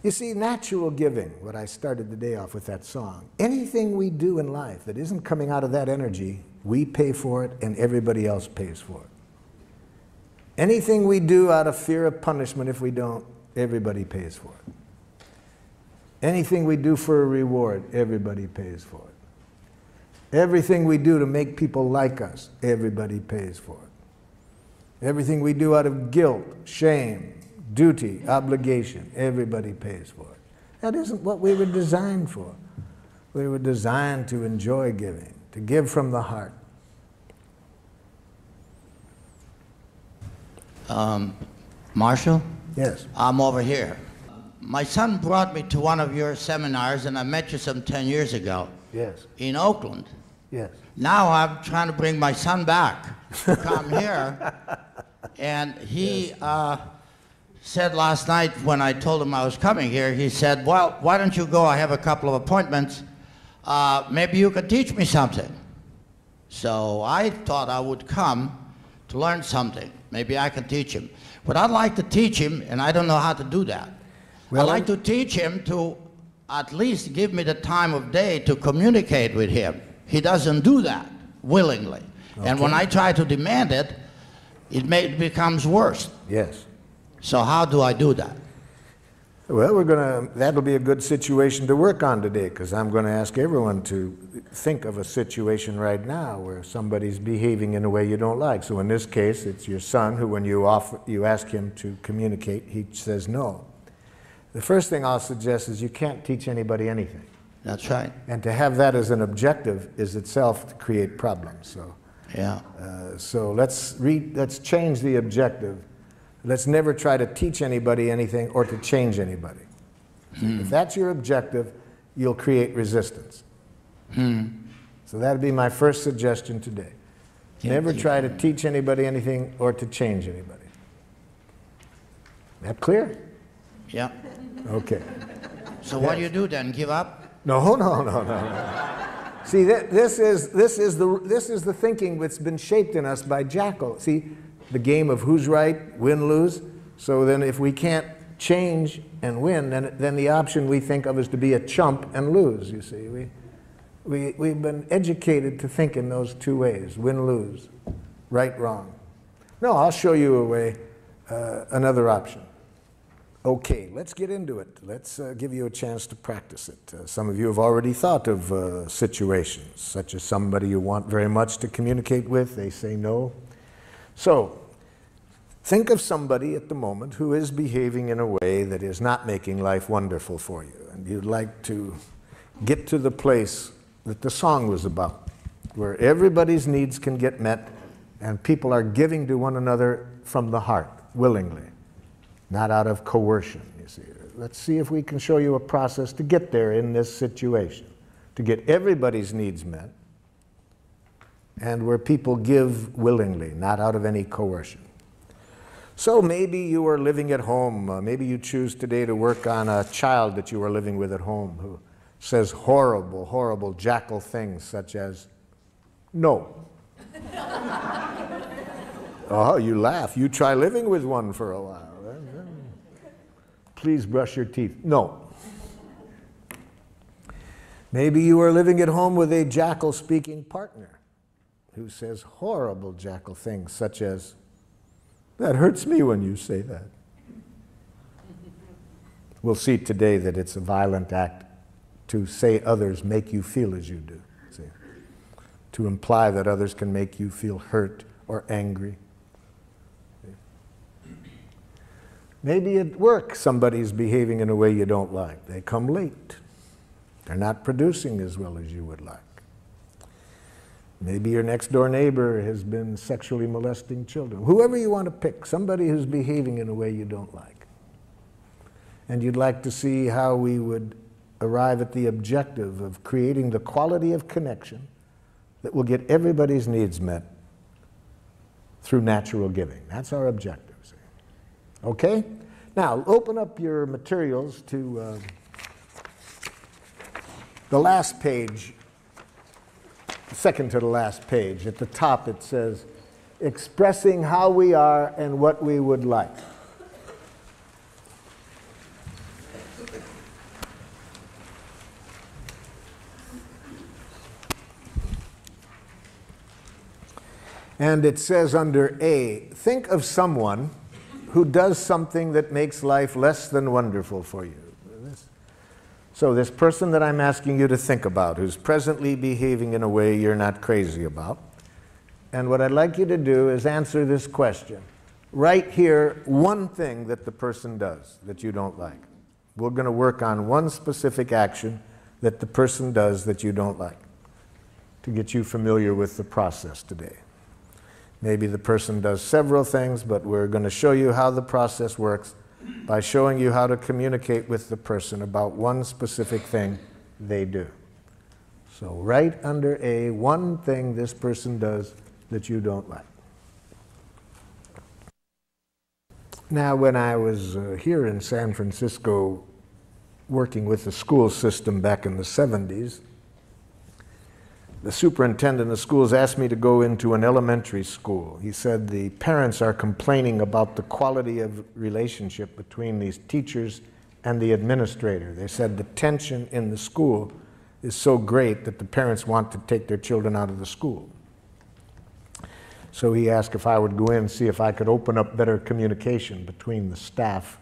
You see, natural giving, what I started the day off with that song, anything we do in life that isn't coming out of that energy, we pay for it and everybody else pays for it. Anything we do out of fear of punishment, if we don't, everybody pays for it. Anything we do for a reward, everybody pays for it. Everything we do to make people like us, everybody pays for it. Everything we do out of guilt, shame, duty, obligation, everybody pays for it. That isn't what we were designed for. We were designed to enjoy giving, to give from the heart. Marshall? Yes. I'm over here. My son brought me to one of your seminars, and I met you some 10 years ago. Yes. In Oakland. Yes. Now I'm trying to bring my son back to come here, and he said last night when I told him I was coming here, he said, well, why don't you go? I have a couple of appointments. Maybe you could teach me something. So I thought I would come to learn something. Maybe I can teach him. But I'd like to teach him, and I don't know how to do that. Well, I'd like to teach him to at least give me the time of day to communicate with him. He doesn't do that willingly. Okay. And when I try to demand it, it becomes worse. Yes. So how do I do that? Well, that'll be a good situation to work on today, because I'm going to ask everyone to think of a situation right now where somebody's behaving in a way you don't like. So in this case, it's your son who, when you ask him to communicate, he says no. The first thing I'll suggest is you can't teach anybody anything. That's right. And to have that as an objective is itself to create problems. So, yeah. So let's change the objective. Let's never try to teach anybody anything or to change anybody. If that's your objective, you'll create resistance. So that'd be my first suggestion today. Never try to teach anybody anything or to change anybody. That clear? Yeah. Okay. So what do you do then? Give up? No. See, this is the thinking that's been shaped in us by Jackal. See, the game of who's right, win, lose. So then if we can't change and win, then the option we think of is to be a chump and lose, you see. We've been educated to think in those two ways, win, lose, right, wrong. No, I'll show you a way, another option. Okay, let's get into it. Let's give you a chance to practice it. Some of you have already thought of situations, such as somebody you want very much to communicate with, they say no. So, think of somebody at the moment who is behaving in a way that is not making life wonderful for you, and you'd like to get to the place that the song was about, where everybody's needs can get met and people are giving to one another from the heart, willingly, not out of coercion, you see. Let's see if we can show you a process to get there in this situation, to get everybody's needs met, and where people give willingly, not out of any coercion. So maybe you are living at home. Maybe you choose today to work on a child that you are living with at home who says horrible, horrible Jackal things such as, no. Oh, you laugh. You try living with one for a while. Please brush your teeth. No. Maybe you are living at home with a Jackal-speaking partner who says horrible Jackal things such as, that hurts me when you say that. We'll see today that it's a violent act to say others make you feel as you do. See? To imply that others can make you feel hurt or angry. See? Maybe at work somebody's behaving in a way you don't like. They come late. They're not producing as well as you would like. Maybe your next door neighbor has been sexually molesting children. Whoever you want to pick, somebody who's behaving in a way you don't like. And you'd like to see how we would arrive at the objective of creating the quality of connection that will get everybody's needs met through natural giving. That's our objective. See? Okay? Now, open up your materials to the last page. Second to the last page. At the top it says, expressing how we are and what we would like. And it says under A, think of someone who does something that makes life less than wonderful for you. So this person that I'm asking you to think about, who's presently behaving in a way you're not crazy about, and what I'd like you to do is answer this question. Write here one thing that the person does that you don't like. We're going to work on one specific action that the person does that you don't like to get you familiar with the process today. Maybe the person does several things, but we're going to show you how the process works by showing you how to communicate with the person about one specific thing they do. So write under A one thing this person does that you don't like. Now, when I was here in San Francisco working with the school system back in the 70s, the superintendent of schools asked me to go into an elementary school. He said the parents are complaining about the quality of relationship between these teachers and the administrator. They said the tension in the school is so great that the parents want to take their children out of the school. So he asked if I would go in and see if I could open up better communication between the staff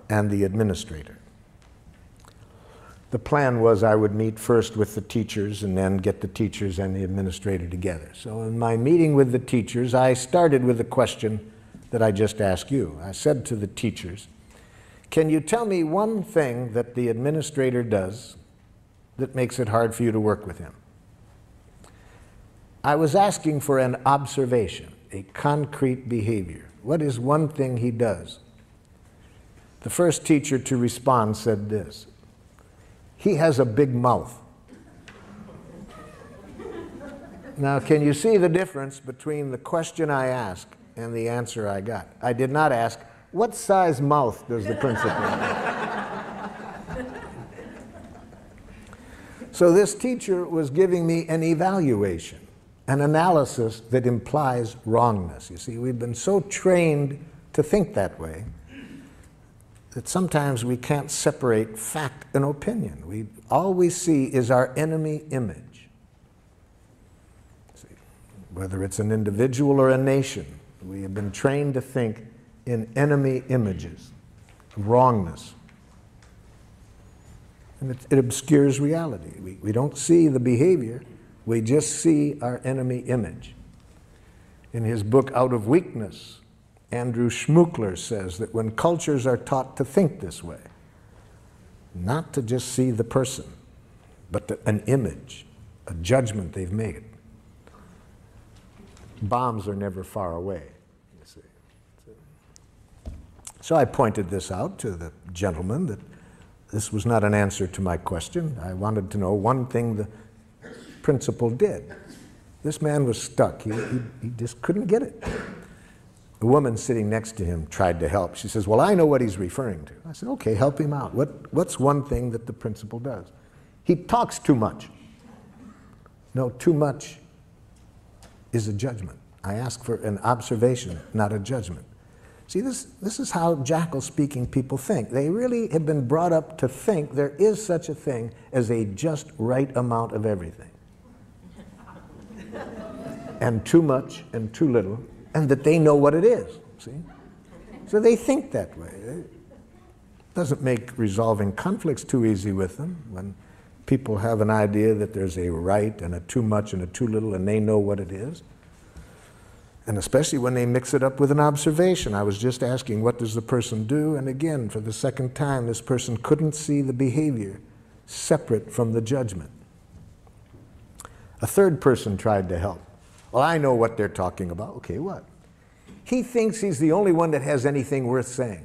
and the administrator. The plan was I would meet first with the teachers and then get the teachers and the administrator together. So in my meeting with the teachers, I started with a question that I just asked you. I said to the teachers, can you tell me one thing that the administrator does that makes it hard for you to work with him? I was asking for an observation, a concrete behavior. What is one thing he does? The first teacher to respond said this: he has a big mouth. Now, can you see the difference between the question I asked and the answer I got? I did not ask, what size mouth does the principal have? So this teacher was giving me an evaluation, an analysis that implies wrongness. You see, we've been so trained to think that way that sometimes we can't separate fact and opinion. All we see is our enemy image. See, whether it's an individual or a nation, we have been trained to think in enemy images, wrongness. And it obscures reality. We don't see the behavior, we just see our enemy image. In his book, Out of Weakness, Andrew Schmuckler says that when cultures are taught to think this way, not to just see the person, but an image, a judgment they've made, bombs are never far away, you see. So I pointed this out to the gentleman, that this was not an answer to my question. I wanted to know one thing the principal did. This man was stuck. He just couldn't get it. The woman sitting next to him tried to help. She says, well, I know what he's referring to. I said, okay, help him out. What's one thing that the principal does? He talks too much. No, too much is a judgment. I ask for an observation, not a judgment. See, this is how jackal-speaking people think. They really have been brought up to think there is such a thing as a just right amount of everything. And too much and too little, and that they know what it is, see? So they think that way. It doesn't make resolving conflicts too easy with them when people have an idea that there's a right and a too much and a too little, and they know what it is. And especially when they mix it up with an observation. I was just asking, what does the person do? And again, for the second time, this person couldn't see the behavior separate from the judgment. A third person tried to help. Well, I know what they're talking about. Okay, what? He thinks he's the only one that has anything worth saying.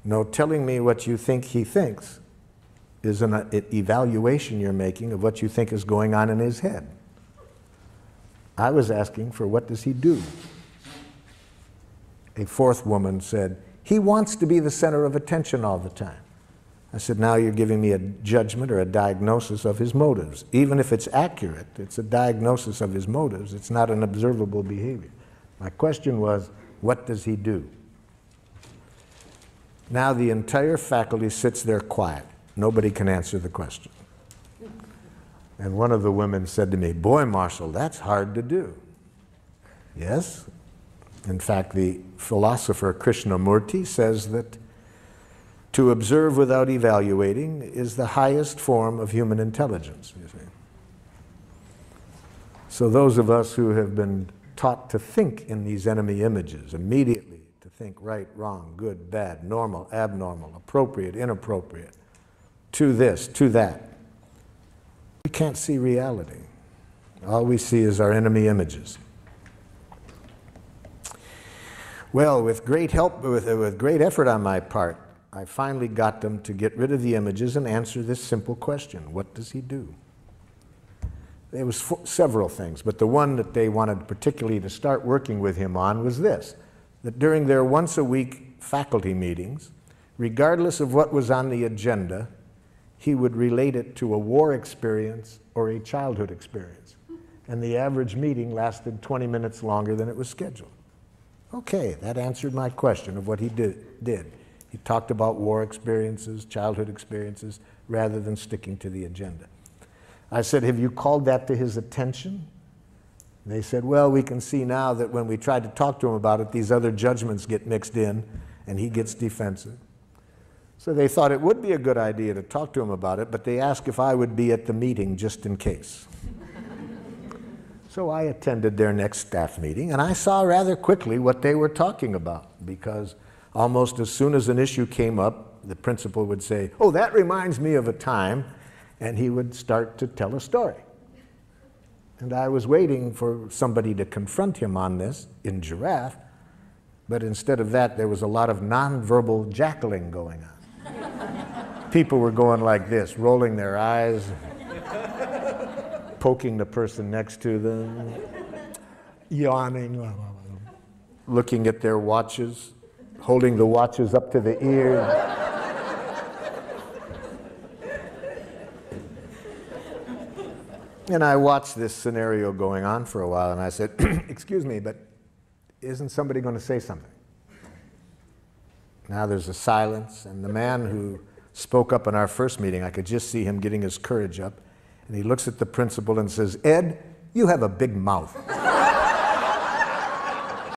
No, telling me what you think he thinks is an evaluation you're making of what you think is going on in his head. I was asking for what does he do? A fourth woman said, he wants to be the center of attention all the time. I said, now you're giving me a judgment or a diagnosis of his motives. Even if it's accurate, it's a diagnosis of his motives. It's not an observable behavior. My question was, what does he do? Now the entire faculty sits there quiet. Nobody can answer the question. And one of the women said to me, boy, Marshall, that's hard to do. Yes. In fact, the philosopher Krishnamurti says that to observe without evaluating is the highest form of human intelligence, you see. So those of us who have been taught to think in these enemy images, immediately to think right, wrong, good, bad, normal, abnormal, appropriate, inappropriate, to this, to that, we can't see reality. All we see is our enemy images. Well, with great help, with great effort on my part, I finally got them to get rid of the images and answer this simple question: what does he do? There was several things, but the one that they wanted particularly to start working with him on was this: that during their once-a-week faculty meetings, regardless of what was on the agenda, he would relate it to a war experience or a childhood experience. And the average meeting lasted 20 minutes longer than it was scheduled. Okay, that answered my question of what he did. He talked about war experiences, childhood experiences, rather than sticking to the agenda. I said, have you called that to his attention? They said, well, we can see now that when we tried to talk to him about it, these other judgments get mixed in, and he gets defensive. So they thought it would be a good idea to talk to him about it, but they asked if I would be at the meeting just in case. So I attended their next staff meeting, and I saw rather quickly what they were talking about, because almost as soon as an issue came up, the principal would say, oh, that reminds me of a time, and he would start to tell a story. And I was waiting for somebody to confront him on this in Giraffe, but instead of that, there was a lot of nonverbal jackling going on. People were going like this, rolling their eyes, poking the person next to them, yawning, looking at their watches, holding the watches up to the ears. And I watched this scenario going on for a while, and I said, excuse me, but isn't somebody going to say something? Now there's a silence, and the man who spoke up in our first meeting, I could just see him getting his courage up, and he looks at the principal and says, Ed, you have a big mouth.